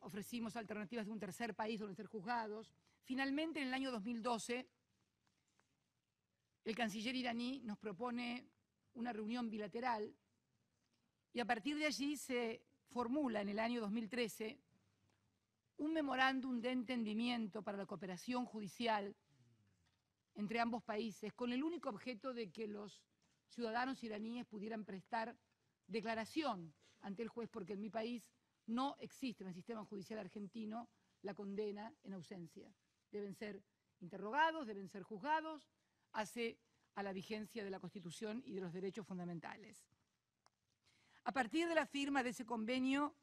ofrecimos alternativas de un tercer país donde ser juzgados. Finalmente, en el año 2012, el canciller iraní nos propone una reunión bilateral y a partir de allí se formula en el año 2013 un memorándum de entendimiento para la cooperación judicial entre ambos países, con el único objeto de que los ciudadanos iraníes pudieran prestar declaración ante el juez, porque en mi país no existe en el sistema judicial argentino la condena en ausencia. Deben ser interrogados, deben ser juzgados, hace a la vigencia de la Constitución y de los derechos fundamentales. A partir de la firma de ese convenio,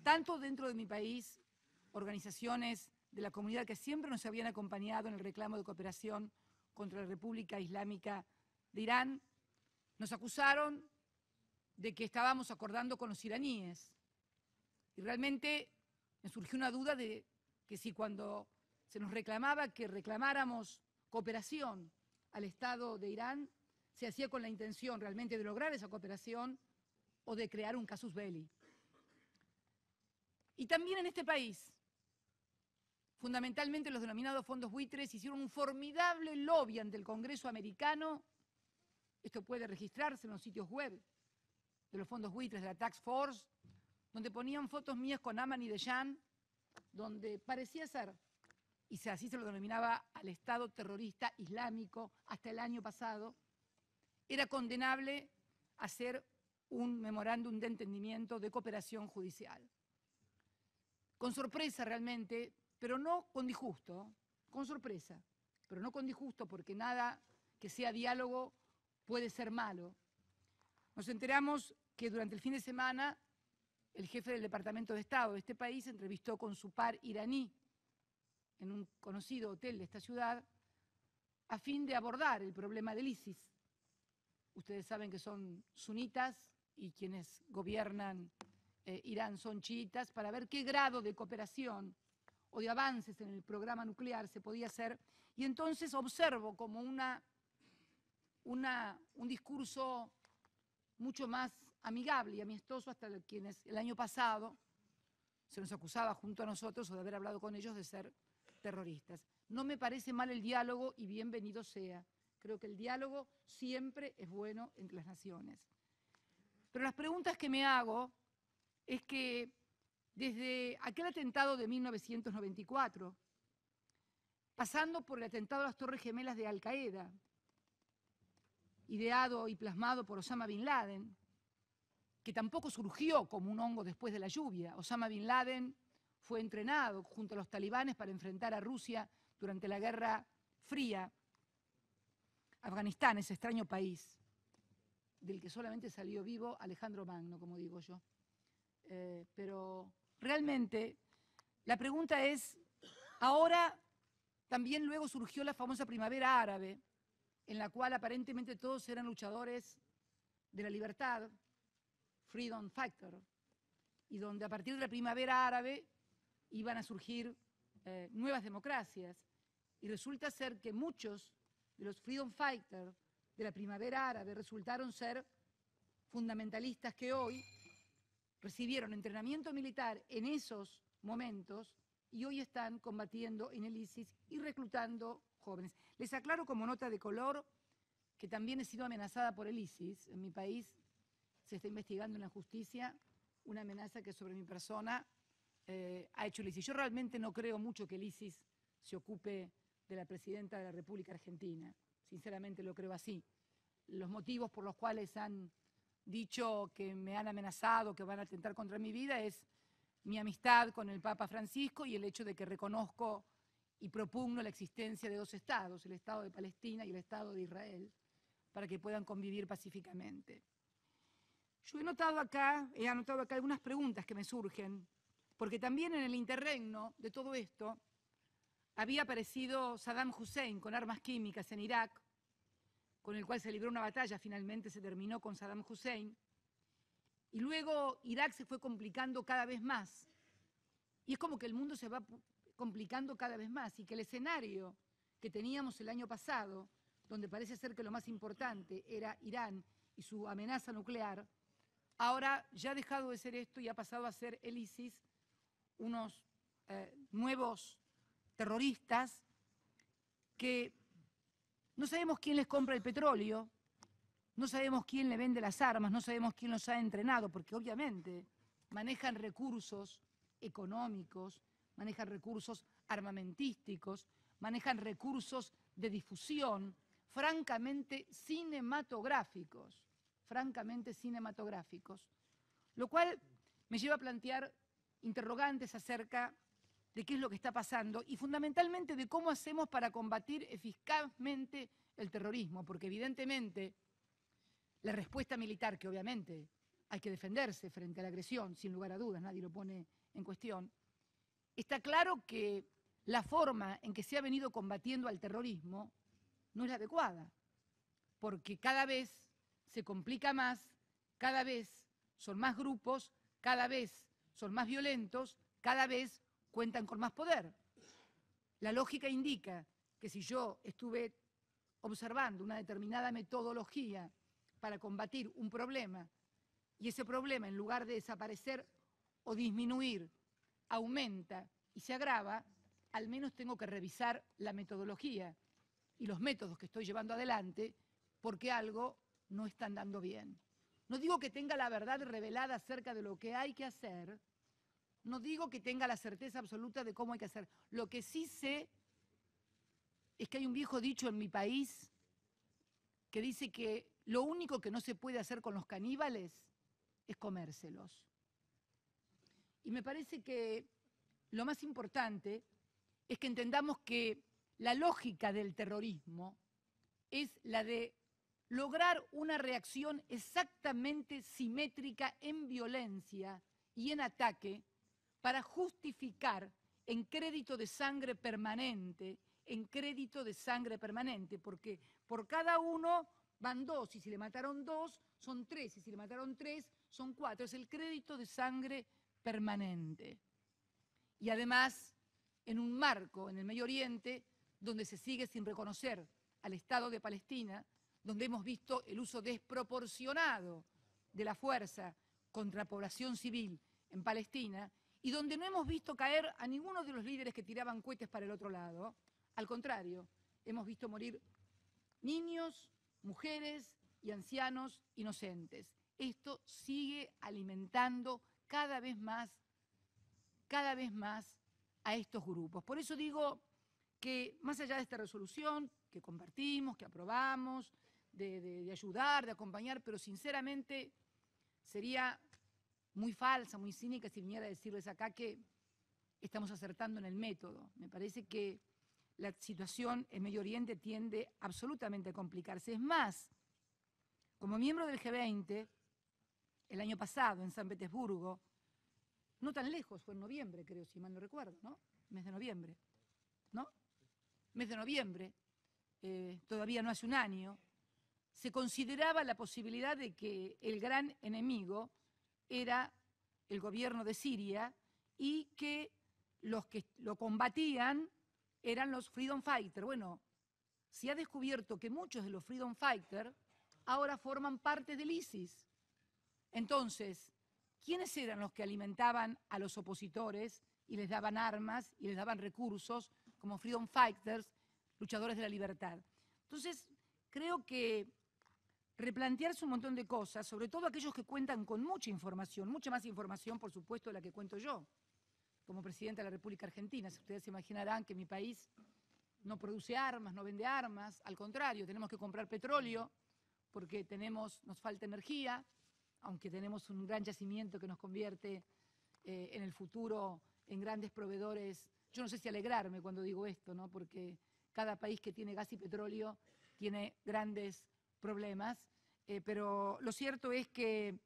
tanto dentro de mi país, organizaciones de la comunidad que siempre nos habían acompañado en el reclamo de cooperación contra la República Islámica de Irán, nos acusaron de que estábamos acordando con los iraníes. Y realmente me surgió una duda de que si cuando se nos reclamaba que reclamáramos cooperación al Estado de Irán, se hacía con la intención realmente de lograr esa cooperación o de crear un casus belli. Y también en este país, fundamentalmente los denominados fondos buitres hicieron un formidable lobby ante el Congreso americano. Esto puede registrarse en los sitios web de los fondos buitres, de la Task Force, donde ponían fotos mías con Ahmadinejad, donde parecía ser, y así se lo denominaba al Estado terrorista islámico hasta el año pasado, era condenable hacer un memorándum de entendimiento de cooperación judicial. Con sorpresa realmente, pero no con disgusto, con sorpresa, pero no con disgusto, porque nada que sea diálogo puede ser malo. Nos enteramos que durante el fin de semana el jefe del Departamento de Estado de este país entrevistó con su par iraní en un conocido hotel de esta ciudad a fin de abordar el problema del ISIS. Ustedes saben que son sunitas y quienes gobiernan Irán son chiitas, para ver qué grado de cooperación o de avances en el programa nuclear se podía hacer. Y entonces observo como un discurso mucho más amigable y amistoso hasta quienes el año pasado se nos acusaba junto a nosotros o de haber hablado con ellos de ser terroristas. No me parece mal el diálogo y bienvenido sea. Creo que el diálogo siempre es bueno entre las naciones. Pero las preguntas que me hago es que desde aquel atentado de 1994, pasando por el atentado a las Torres Gemelas de Al-Qaeda, ideado y plasmado por Osama Bin Laden, que tampoco surgió como un hongo después de la lluvia. Osama Bin Laden fue entrenado junto a los talibanes para enfrentar a Rusia durante la Guerra Fría. Afganistán, ese extraño país, del que solamente salió vivo Alejandro Magno, como digo yo. Pero realmente la pregunta es, ahora también luego surgió la famosa primavera árabe, en la cual aparentemente todos eran luchadores de la libertad, Freedom Factor, y donde a partir de la primavera árabe iban a surgir nuevas democracias. Y resulta ser que muchos de los Freedom Fighters de la primavera árabe resultaron ser fundamentalistas que hoy recibieron entrenamiento militar en esos momentos y hoy están combatiendo en el ISIS y reclutando jóvenes. Les aclaro como nota de color que también he sido amenazada por el ISIS. En mi país se está investigando en la justicia una amenaza que sobre mi persona ha hecho el ISIS. Yo realmente no creo mucho que el ISIS se ocupe de la presidenta de la República Argentina. Sinceramente lo creo así. Los motivos por los cuales han dicho que me han amenazado, que van a atentar contra mi vida, es mi amistad con el Papa Francisco y el hecho de que reconozco y propugno la existencia de dos estados, el Estado de Palestina y el Estado de Israel, para que puedan convivir pacíficamente. Yo he anotado acá algunas preguntas que me surgen, porque también en el interregno de todo esto había aparecido Saddam Hussein con armas químicas en Irak, con el cual se libró una batalla, finalmente se terminó con Saddam Hussein, y luego Irak se fue complicando cada vez más, y es como que el mundo se va complicando cada vez más, y que el escenario que teníamos el año pasado, donde parece ser que lo más importante era Irán y su amenaza nuclear, ahora ya ha dejado de ser esto y ha pasado a ser el ISIS, unos nuevos terroristas que no sabemos quién les compra el petróleo, no sabemos quién le vende las armas, no sabemos quién los ha entrenado, porque obviamente manejan recursos económicos, manejan recursos armamentísticos, manejan recursos de difusión francamente cinematográficos, lo cual me lleva a plantear interrogantes acerca de qué es lo que está pasando y fundamentalmente de cómo hacemos para combatir eficazmente el terrorismo, porque evidentemente la respuesta militar, que obviamente hay que defenderse frente a la agresión, sin lugar a dudas, nadie lo pone en cuestión, está claro que la forma en que se ha venido combatiendo al terrorismo no es la adecuada, porque cada vez se complica más, cada vez son más grupos, cada vez son más violentos, cada vez cuentan con más poder. La lógica indica que si yo estuve observando una determinada metodología para combatir un problema y ese problema, en lugar de desaparecer o disminuir, aumenta y se agrava, al menos tengo que revisar la metodología y los métodos que estoy llevando adelante porque algo no está andando bien. No digo que tenga la verdad revelada acerca de lo que hay que hacer, no digo que tenga la certeza absoluta de cómo hay que hacer. Lo que sí sé es que hay un viejo dicho en mi país que dice que lo único que no se puede hacer con los caníbales es comérselos. Y me parece que lo más importante es que entendamos que la lógica del terrorismo es la de lograr una reacción exactamente simétrica en violencia y en ataque para justificar en crédito de sangre permanente, porque por cada uno van dos, y si le mataron dos, son tres, y si le mataron tres, son cuatro. Es el crédito de sangre permanente. Y además, en un marco en el Medio Oriente, donde se sigue sin reconocer al Estado de Palestina, donde hemos visto el uso desproporcionado de la fuerza contra población civil en Palestina, y donde no hemos visto caer a ninguno de los líderes que tiraban cohetes para el otro lado. Al contrario, hemos visto morir niños, mujeres y ancianos inocentes. Esto sigue alimentando cada vez más a estos grupos. Por eso digo que más allá de esta resolución que compartimos, que aprobamos, de ayudar, de acompañar, pero sinceramente sería muy falsa, muy cínica si viniera a decirles acá que estamos acertando en el método. Me parece que la situación en Medio Oriente tiende absolutamente a complicarse. Es más, como miembro del G20, el año pasado en San Petersburgo, no tan lejos, fue en noviembre, creo, si mal no recuerdo, ¿no? Mes de noviembre, ¿no? Mes de noviembre, todavía no hace un año, se consideraba la posibilidad de que el gran enemigo era el gobierno de Siria y que los que lo combatían eran los Freedom Fighters. Bueno, se ha descubierto que muchos de los Freedom Fighters ahora forman parte del ISIS. Entonces, ¿quiénes eran los que alimentaban a los opositores y les daban armas y les daban recursos como Freedom Fighters, luchadores de la libertad? Entonces, creo que replantearse un montón de cosas, sobre todo aquellos que cuentan con mucha información, mucha más información, por supuesto, de la que cuento yo, como presidenta de la República Argentina. Si ustedes se imaginarán que mi país no produce armas, no vende armas, al contrario, tenemos que comprar petróleo porque nos falta energía, aunque tenemos un gran yacimiento que nos convierte en el futuro en grandes proveedores. Yo no sé si alegrarme cuando digo esto, ¿no? Porque cada país que tiene gas y petróleo tiene grandes problemas, pero lo cierto es que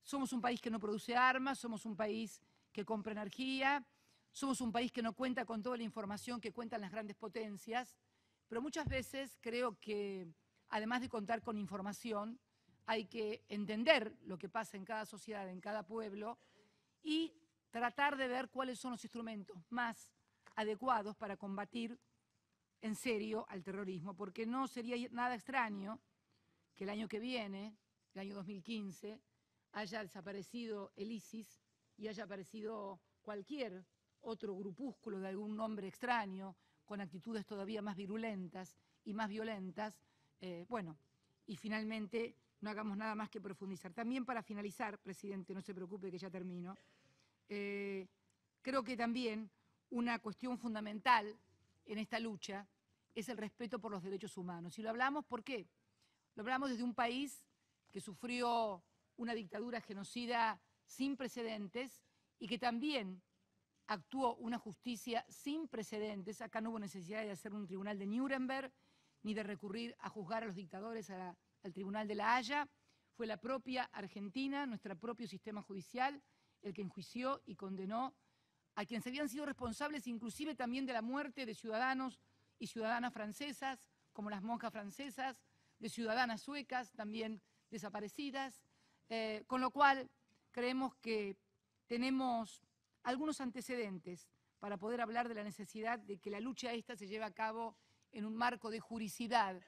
somos un país que no produce armas, somos un país que compra energía, somos un país que no cuenta con toda la información que cuentan las grandes potencias, pero muchas veces creo que, además de contar con información, hay que entender lo que pasa en cada sociedad, en cada pueblo, y tratar de ver cuáles son los instrumentos más adecuados para combatir en serio al terrorismo, porque no sería nada extraño que el año que viene, el año 2015, haya desaparecido el ISIS y haya aparecido cualquier otro grupúsculo de algún nombre extraño, con actitudes todavía más virulentas y más violentas, bueno, y finalmente no hagamos nada más que profundizar. También para finalizar, presidente, no se preocupe que ya termino, creo que también una cuestión fundamental en esta lucha es el respeto por los derechos humanos. Y lo hablamos, ¿por qué? Lo hablamos desde un país que sufrió una dictadura genocida sin precedentes y que también actuó una justicia sin precedentes. Acá no hubo necesidad de hacer un tribunal de Nuremberg ni de recurrir a juzgar a los dictadores al tribunal de La Haya. Fue la propia Argentina, nuestro propio sistema judicial, el que enjuició y condenó a quienes habían sido responsables inclusive también de la muerte de ciudadanos y ciudadanas francesas, como las monjas francesas, de ciudadanas suecas también desaparecidas, con lo cual creemos que tenemos algunos antecedentes para poder hablar de la necesidad de que la lucha esta se lleve a cabo en un marco de juricidad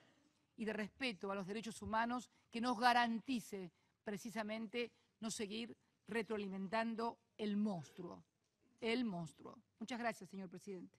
y de respeto a los derechos humanos que nos garantice precisamente no seguir retroalimentando el monstruo. Muchas gracias, señor presidente.